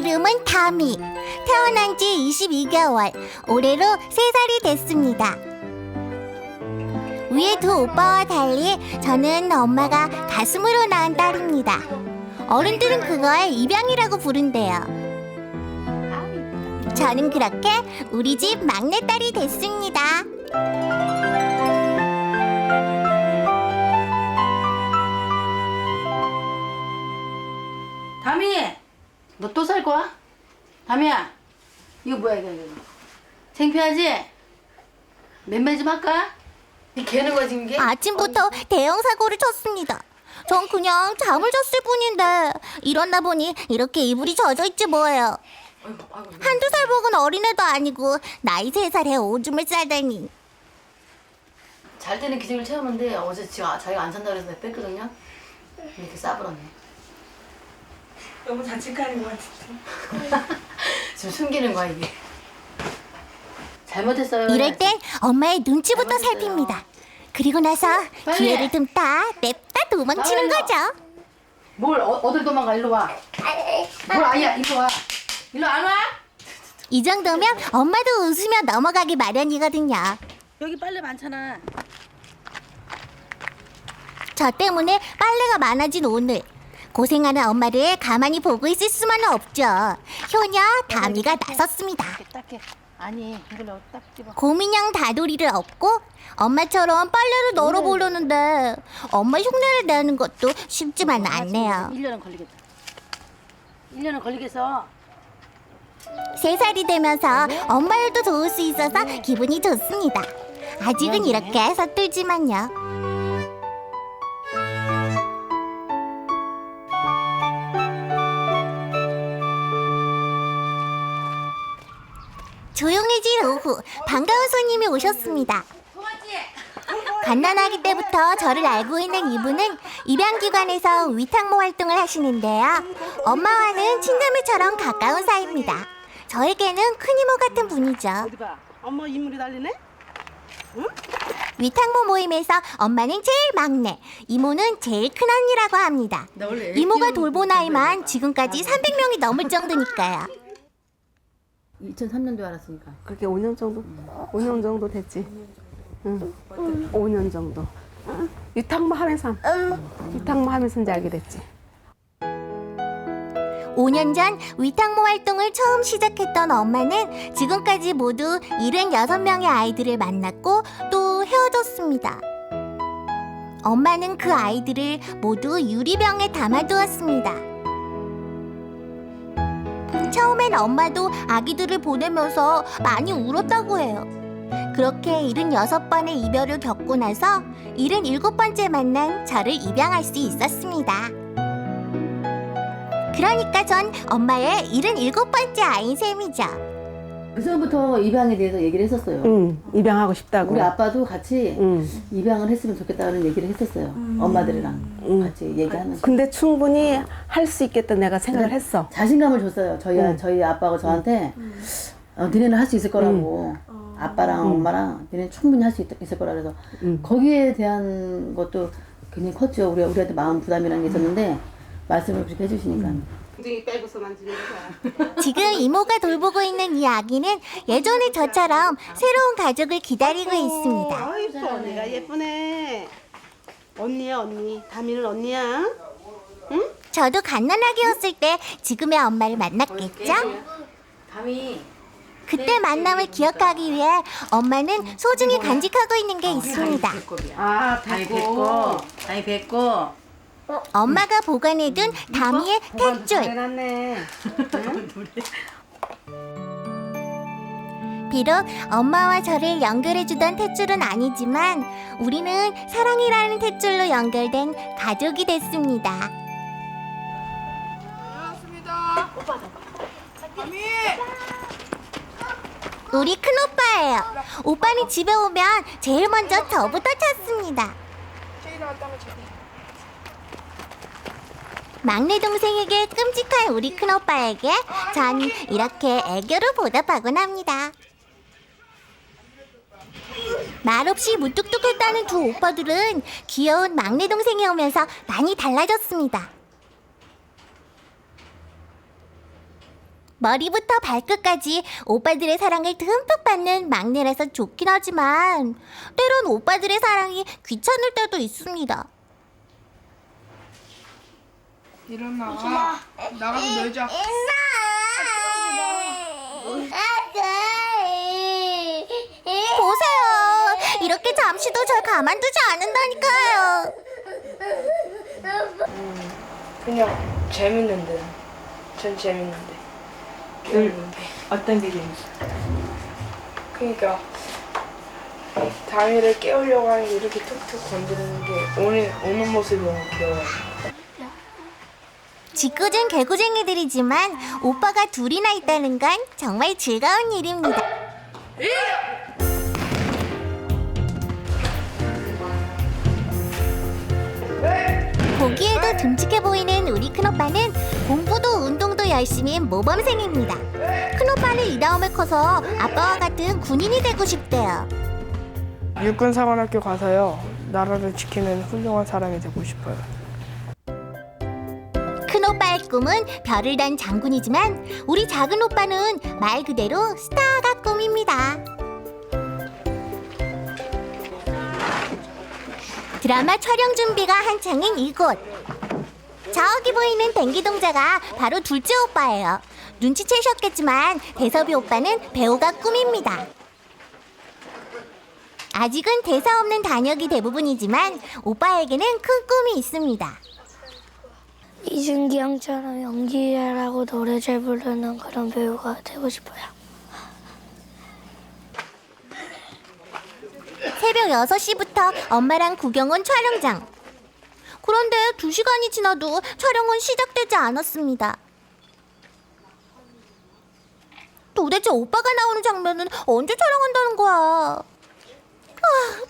이름은 다미. 태어난 지 22개월, 올해로 3살이 됐습니다. 위에 두 오빠와 달리 저는 엄마가 가슴으로 낳은 딸입니다. 어른들은 그걸 입양이라고 부른대요. 저는 그렇게 우리 집 막내딸이 됐습니다. 다미, 너 또 살 거야? 다미야, 이거 뭐야 이거. 창피하지? 맴매 좀 할까? 이 개는 거지 이게? 아침부터 대형 사고를 쳤습니다. 전 그냥 잠을 잤을 뿐인데 일어나 보니 이렇게 이불이 젖어 있지 뭐예요. 한두 살 먹은 어린애도 아니고 나이 3살에 오줌을 싸다니. 잘 때는 기저귀를 채우는데 어제 지금 자기가 안 산다 그래서 내가 뺐거든요. 이렇게 싸버렸네. 너무 자책하는 것 같은데. 지금 숨기는 거야 이게. 잘못했어요. 이럴 땐 엄마의 눈치부터 잘못했어요. 살핍니다. 그리고 나서 빨리. 기회를 듬다 냅다 도망치는 나와요. 거죠. 뭘 어딜 도망가? 일로 와. 뭘 아니야 일로 와. 일로 안 와? 이 정도면 엄마도 웃으며 넘어가기 마련이거든요. 여기 빨래 많잖아. 저 때문에 빨래가 많아진 오늘. 고생하는 엄마를 가만히 보고 있을 수만은 없죠. 효녀 다미가 나섰습니다. 딱해. 아니 이걸로 딱 집어. 곰인형 다돌이를 업고 엄마처럼 빨래를 널어보려는데 엄마 흉내를 내는 것도 쉽지만 않네요. 1년은 걸리겠다. 1년은 걸리겠어. 3살이 되면서 엄마 일도 도울 수 있어서 기분이 좋습니다. 아직은 이렇게 서툴지만요. 조용해진 오후, 반가운 손님이 오셨습니다. 갓난아기 때부터 저를 알고 있는 이분은 입양기관에서 위탁모 활동을 하시는데요. 엄마와는 친자매처럼 가까운 사이입니다. 저에게는 큰 이모 같은 분이죠. 어디 봐. 엄마 이물이 달리네? 위탁모 모임에서 엄마는 제일 막내, 이모는 제일 큰 언니라고 합니다. 나 원래 이모가 돌본 아이만 지금까지 300명이 넘을 정도니까요. 2003년도에 알았으니까. 그렇게 5년 정도? 5년 정도 됐지. 응. 5년 정도. 유탕모 하면서 이제 알게 됐지. 5년 전 위탁모 활동을 처음 시작했던 엄마는 지금까지 모두 76명의 아이들을 만났고 또 헤어졌습니다. 엄마는 그 아이들을 모두 유리병에 담아두었습니다. 처음엔 엄마도 아기들을 보내면서 많이 울었다고 해요. 그렇게 76번의 이별을 겪고 나서 77번째 만난 저를 입양할 수 있었습니다. 그러니까 전 엄마의 77번째 아이인 셈이죠. 그전부터 입양에 대해서 얘기를 했었어요. 응, 입양하고 싶다고. 우리 아빠도 같이 응. 입양을 했으면 좋겠다는 얘기를 했었어요. 엄마들이랑 같이 얘기하면서. 근데 충분히 할 수 있겠다 내가 생각을 했어. 자신감을 줬어요. 저희 아빠가 저한테 너네는 할 수 있을 거라고. 아빠랑 엄마랑 너네는 충분히 할 수 있을 거라 그래서 거기에 대한 것도 굉장히 컸죠. 우리한테 마음 부담이라는 게 있었는데 말씀을 그렇게 해주시니까. 굉장히 빼고서 만지는 거야. 지금 이모가 돌보고 있는 이 아기는 예전에 저처럼 새로운 가족을 기다리고 있습니다. 아, 예뻐. 언니가 예쁘네. 언니야, 언니. 다미는 언니야. 응? 저도 갓난아기였을 때 지금의 엄마를 만났겠죠? 담이 그때 만남을 기억하기 위해 엄마는 소중히 간직하고 있는 게 있습니다. 아, 담이 됐고. 담이 뱉고. 엄마가 보관해둔 다미의 탯줄. 해놨네. 비록 엄마와 저를 연결해주던 탯줄은 아니지만 우리는 사랑이라는 탯줄로 연결된 가족이 됐습니다. 우리 큰오빠예요. 오빠는 집에 오면 제일 먼저 저부터 찾습니다. 막내 동생에게 끔찍한 우리 큰오빠에게 전 이렇게 애교로 보답하곤 합니다. 말없이 무뚝뚝했다는 두 오빠들은 귀여운 막내 동생이 오면서 많이 달라졌습니다. 머리부터 발끝까지 오빠들의 사랑을 듬뿍 받는 막내라서 좋긴 하지만 때론 오빠들의 사랑이 귀찮을 때도 있습니다. 일어나. 나가서 놀자. 보세요. 이렇게 잠시도 절 가만두지 않는다니까요. 그냥 재밌는데. 전 재밌는데. 어떤 게 재밌어? 그러니까 다미를 깨우려고 하는데 이렇게 툭툭 건드리는 게 오는 모습이 너무 귀여워요. 짓궂은 개구쟁이들이지만 오빠가 둘이나 있다는 건 정말 즐거운 일입니다. 보기에도 듬직해 보이는 우리 큰오빠는 공부도 운동도 열심인 모범생입니다. 큰오빠는 이 다음에 커서 아빠와 같은 군인이 되고 싶대요. 육군사관학교 가서요. 나라를 지키는 훌륭한 사람이 되고 싶어요. 큰오빠의 꿈은 별을 단 장군이지만 우리 작은 오빠는 말 그대로 스타가 꿈입니다. 드라마 촬영 준비가 한창인 이곳. 저기 보이는 뱅기 동자가 바로 둘째 오빠예요. 눈치채셨겠지만 대섭이 오빠는 배우가 꿈입니다. 아직은 대사 없는 단역이 대부분이지만 오빠에게는 큰 꿈이 있습니다. 이준기 형처럼 연기 잘하고 노래 잘 부르는 그런 배우가 되고 싶어요. 새벽 6시부터 엄마랑 구경 온 촬영장. 그런데 2시간이 지나도 촬영은 시작되지 않았습니다. 도대체 오빠가 나오는 장면은 언제 촬영한다는 거야?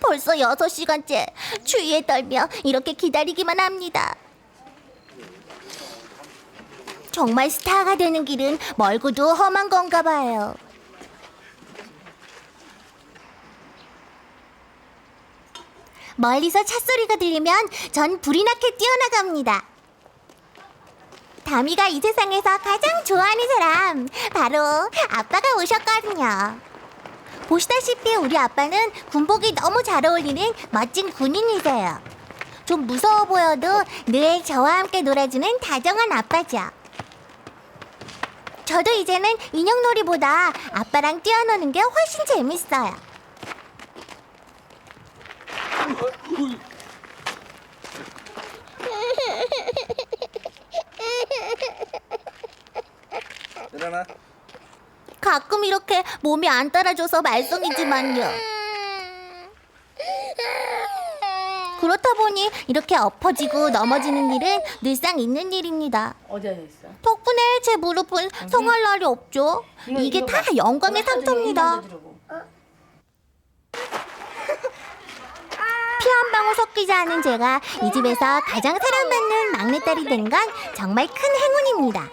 벌써 6시간째 추위에 떨며 이렇게 기다리기만 합니다. 정말 스타가 되는 길은 멀고도 험한 건가 봐요. 멀리서 찻소리가 들리면 전 불이 나게 뛰어나갑니다. 다미가 이 세상에서 가장 좋아하는 사람 바로 아빠가 오셨거든요. 보시다시피 우리 아빠는 군복이 너무 잘 어울리는 멋진 군인이세요. 좀 무서워 보여도 늘 저와 함께 놀아주는 다정한 아빠죠. 저도 이제는 인형놀이보다 아빠랑 뛰어노는 게 훨씬 재밌어요. 일어나. 가끔 이렇게 몸이 안 따라줘서 말썽이지만요. 그렇다 보니 이렇게 엎어지고 넘어지는 일은 늘상 있는 일입니다. 어디에 있어? 덕분에 제 무릎은 성할 날이 없죠. 이게 다 영광의 상처입니다. 피 한 방울 섞이지 않은 제가 이 집에서 가장 사랑받는 막내딸이 된 건 정말 큰 행운입니다.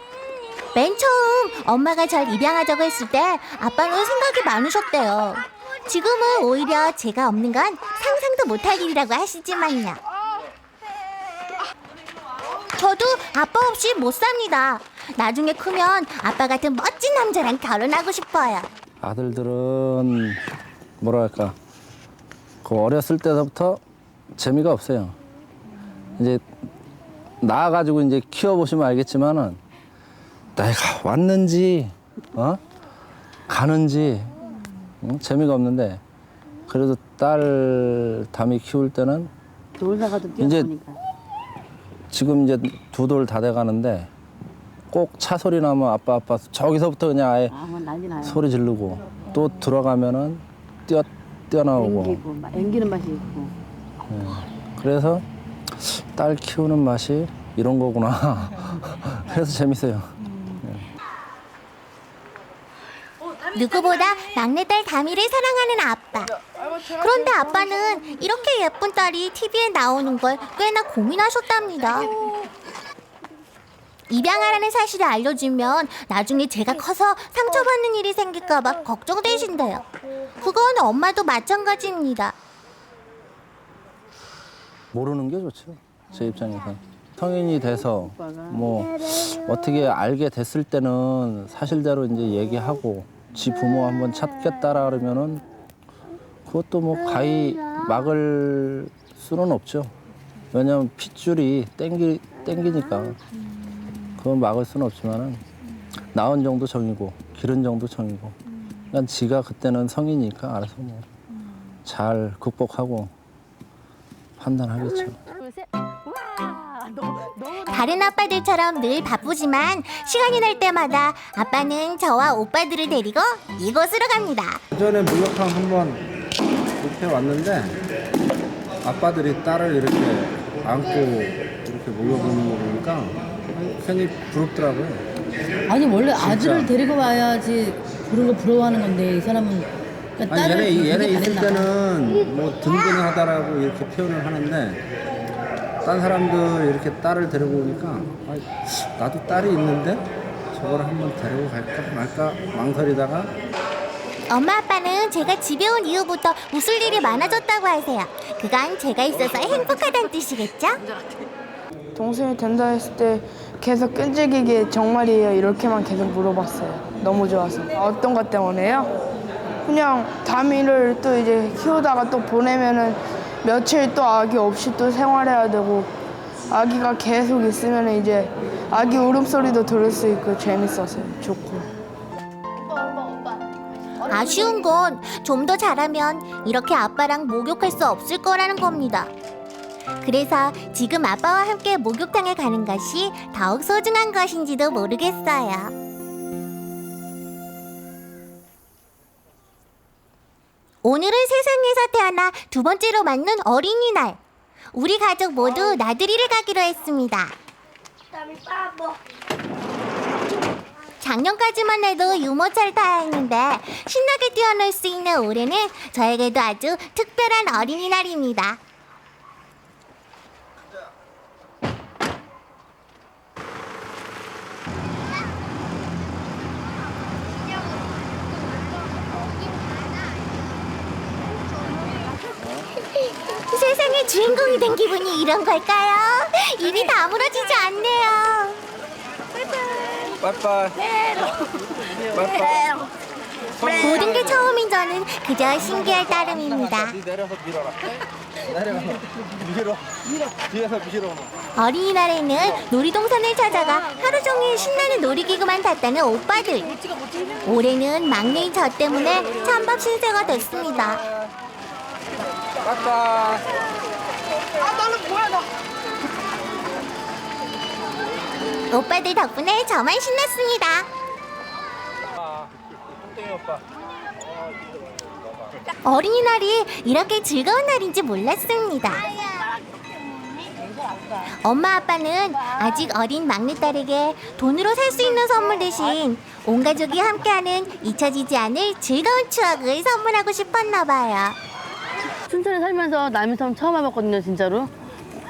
맨 처음 엄마가 절 입양하자고 했을 때 아빠는 생각이 많으셨대요. 지금은 오히려 제가 없는 건 상상도 못할 일이라고 하시지만요. 저도 아빠 없이 못 삽니다. 나중에 크면 아빠 같은 멋진 남자랑 결혼하고 싶어요. 아들들은 뭐랄까 그 어렸을 때부터 재미가 없어요. 이제 나와가지고 이제 키워보시면 알겠지만은 내가 왔는지 가는지 재미가 없는데 그래도 딸 담이 키울 때는 돌다가도 이제 뛰어보니까. 지금 이제 2돌 다 돼가는데 꼭 차 소리 나면 아빠 저기서부터 그냥 아예 뭐 난리 나요. 소리 지르고 또 들어가면은 뛰어나오고 앵기고 막 앵기는 맛이 있고. 그래서 딸 키우는 맛이 이런 거구나. 그래서 재밌어요. 누구보다 막내딸 다미를 사랑하는 아빠. 그런데 아빠는 이렇게 예쁜 딸이 TV에 나오는 걸 꽤나 고민하셨답니다. 입양하라는 사실을 알려주면 나중에 제가 커서 상처받는 일이 생길까 봐 걱정되신대요. 그건 엄마도 마찬가지입니다. 모르는 게 좋죠. 제 입장에서. 성인이 돼서 뭐 어떻게 알게 됐을 때는 사실대로 이제 얘기하고 지 부모 한번 찾겠다라 그러면은 그것도 뭐 가히 막을 수는 없죠. 왜냐면 핏줄이 땡기니까 그건 막을 수는 없지만은 나은 정도 정이고 기른 정도 정이고 그냥 지가 그때는 성인이니까 알아서 뭐 잘 극복하고 판단하겠죠. 다른 아빠들처럼 늘 바쁘지만 시간이 날 때마다 아빠는 저와 오빠들을 데리고 이곳으로 갑니다. 예전에 목욕탕 한번 이렇게 왔는데 아빠들이 딸을 이렇게 안고 이렇게 목욕하는 거 보니까 괜히 부럽더라고요. 아니 원래 아들을 데리고 와야지 그런 거 부러워하는 건데 이 사람은 그러니까 아니 딸을 얘네 되게 있을 잘했나 봐. 때는 뭐 든든하다라고 이렇게 표현을 하는데 딴 사람들 이렇게 딸을 데리고 오니까 아, 나도 딸이 있는데 저걸 한번 데리고 갈까 말까 망설이다가 엄마 아빠는 제가 집에 온 이후부터 웃을 일이 많아졌다고 하세요. 그건 제가 있어서 행복하다는 뜻이겠죠? 동생이 된다 했을 때 계속 끈질기게 정말이에요 이렇게만 계속 물어봤어요. 너무 좋아서. 어떤 것 때문에요? 그냥 다미를 또 이제 키우다가 또 보내면은 며칠 또 아기 없이 또 생활해야 되고 아기가 계속 있으면 이제 아기 울음소리도 들을 수 있고 재밌어서요. 좋고. 아쉬운 건 좀 더 잘하면 이렇게 아빠랑 목욕할 수 없을 거라는 겁니다. 그래서 지금 아빠와 함께 목욕탕에 가는 것이 더욱 소중한 것인지도 모르겠어요. 오늘은 세상에서 태어나 두 번째로 맞는 어린이날. 우리 가족 모두 나들이를 가기로 했습니다. 작년까지만 해도 유모차를 타야 했는데 신나게 뛰어놀 수 있는 올해는 저에게도 아주 특별한 어린이날입니다. 세상의 주인공이 된 기분이 이런 걸까요? 입이 다물어지지 않네요. 빠이빠이. 모든 게 처음인 저는 그저 신기할 따름입니다. 내려서 밀어라. 내려가서 밀어. 뒤에서 밀어. 어린이날에는 놀이동산을 찾아가 하루 종일 신나는 놀이기구만 탔다는 오빠들. 올해는 막내인 저 때문에 찬밥 신세가 됐습니다. 빠이빠이. 오빠들 덕분에 저만 신났습니다. 똥땡이 오빠. 어린이날이 이렇게 즐거운 날인지 몰랐습니다. 엄마 아빠는 아직 어린 막내딸에게 돈으로 살 수 있는 선물 대신 온 가족이 함께하는 잊혀지지 않을 즐거운 추억을 선물하고 싶었나 봐요. 춘천에 살면서 남이섬 처음 와봤거든요, 진짜로.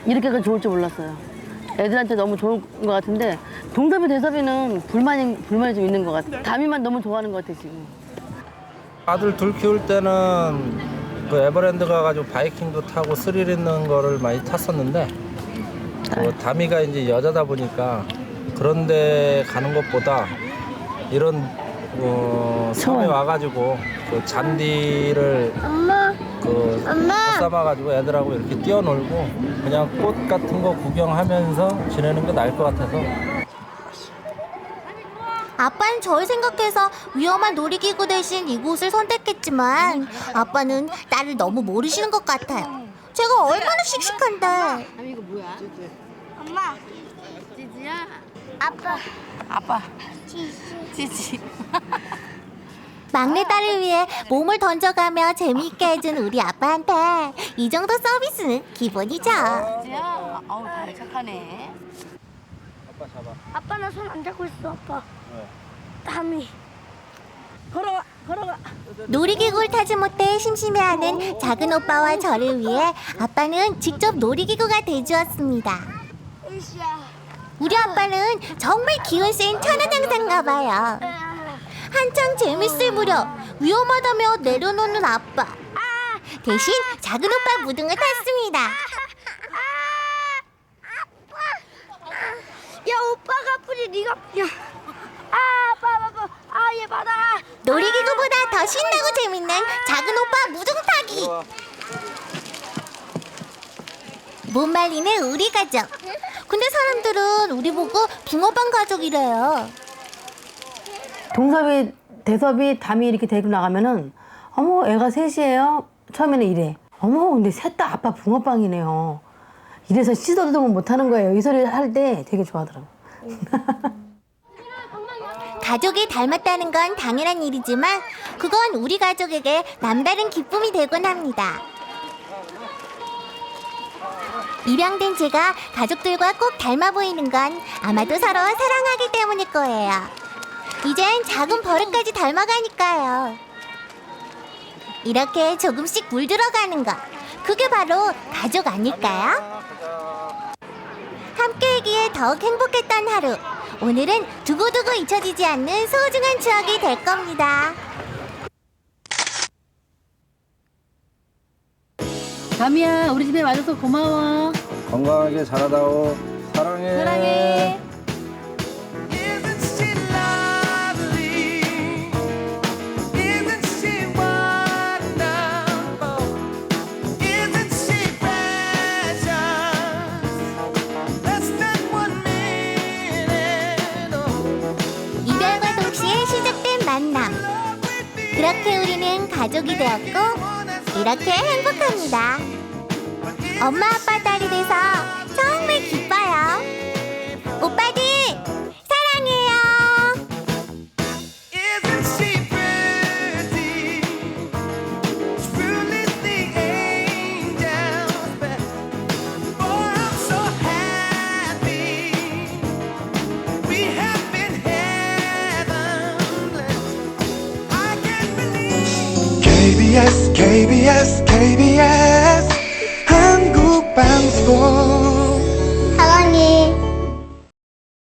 이렇게가 좋을 줄 몰랐어요. 애들한테 너무 좋은 것 같은데 동섭이 대섭이는 불만이 좀 있는 것 같아. 다미만 너무 좋아하는 것 같아 지금. 아들 둘 키울 때는 그 에버랜드 가가지고 바이킹도 타고 스릴 있는 거를 많이 탔었는데 다미가 이제 여자다 보니까 그런데 가는 것보다 이런 섬에 와가지고 그 잔디를 삶아가지고 애들하고 이렇게 뛰어놀고 그냥 꽃 같은 거 구경하면서 지내는 게 나을 것 같아서. 아빠는 절 생각해서 위험한 놀이기구 대신 이곳을 선택했지만 아빠는 딸을 너무 모르시는 것 같아요. 제가 얼마나 씩씩한데. 이거 뭐야? 엄마, 찌지야? 아빠. 지지. 막내딸을 위해 몸을 던져가며 재미있게 해준 우리 아빠한테 이 정도 서비스는 기본이죠. 찌지야? 어우, 다리 착하네. 아빠 잡아. 아빠 나 손 안 잡고 있어, 아빠. 왜? 땀이. 걸어가. 놀이기구를 타지 못해 심심해하는 작은 오빠와 저를 위해 아빠는 직접 놀이기구가 돼주었습니다. 으쌰. 우리 아빠는 정말 기운 센 천하장사인가 봐요. 한창 재밌을 무렵 위험하다며 내려놓는 아빠. 대신 작은 오빠 무등을 탔습니다. 오빠가 아프지 네가 아프냐? 아 아빠 아얘 받아. 놀이기구보다 더 신나고 재밌는 작은 오빠 무등 타기. 못 말리는 우리 가족. 근데 사람들은 우리 보고 붕어빵 가족이래요. 동섭이, 대섭이, 담이 이렇게 데리고 나가면은 어머 애가 셋이에요. 처음에는 이래. 어머 근데 셋 다 아빠 붕어빵이네요. 이래서 씻어도 못하는 거예요. 이 소리 할 때 되게 좋아하더라고. 가족이 닮았다는 건 당연한 일이지만 그건 우리 가족에게 남다른 기쁨이 되곤 합니다. 입양된 제가 가족들과 꼭 닮아 보이는 건 아마도 서로 사랑하기 때문일 거예요. 이젠 작은 버릇까지 닮아가니까요. 이렇게 조금씩 물들어가는 것, 그게 바로 가족 아닐까요? 함께이기에 더욱 행복했던 하루. 오늘은 두고두고 잊혀지지 않는 소중한 추억이 될 겁니다. 담이야 우리 집에 와줘서 고마워. 건강하게 자라다오. 사랑해. 사랑해. Isn't she lovely? Isn't she wonderful? Isn't she precious? Less than 1 minute. Oh, 이별과 동시에 시작된 만남. 그렇게 우리는 가족이 되었고 이렇게 행복합니다. 엄마 아빠 딸이 돼서 정말 기뻐요. 오빠들 사랑해요. isn't she pretty? Truly the angel's best. Oh, I'm so happy. We have been heaven blessed. I can't believe. KBS KBS KBS 한국 방송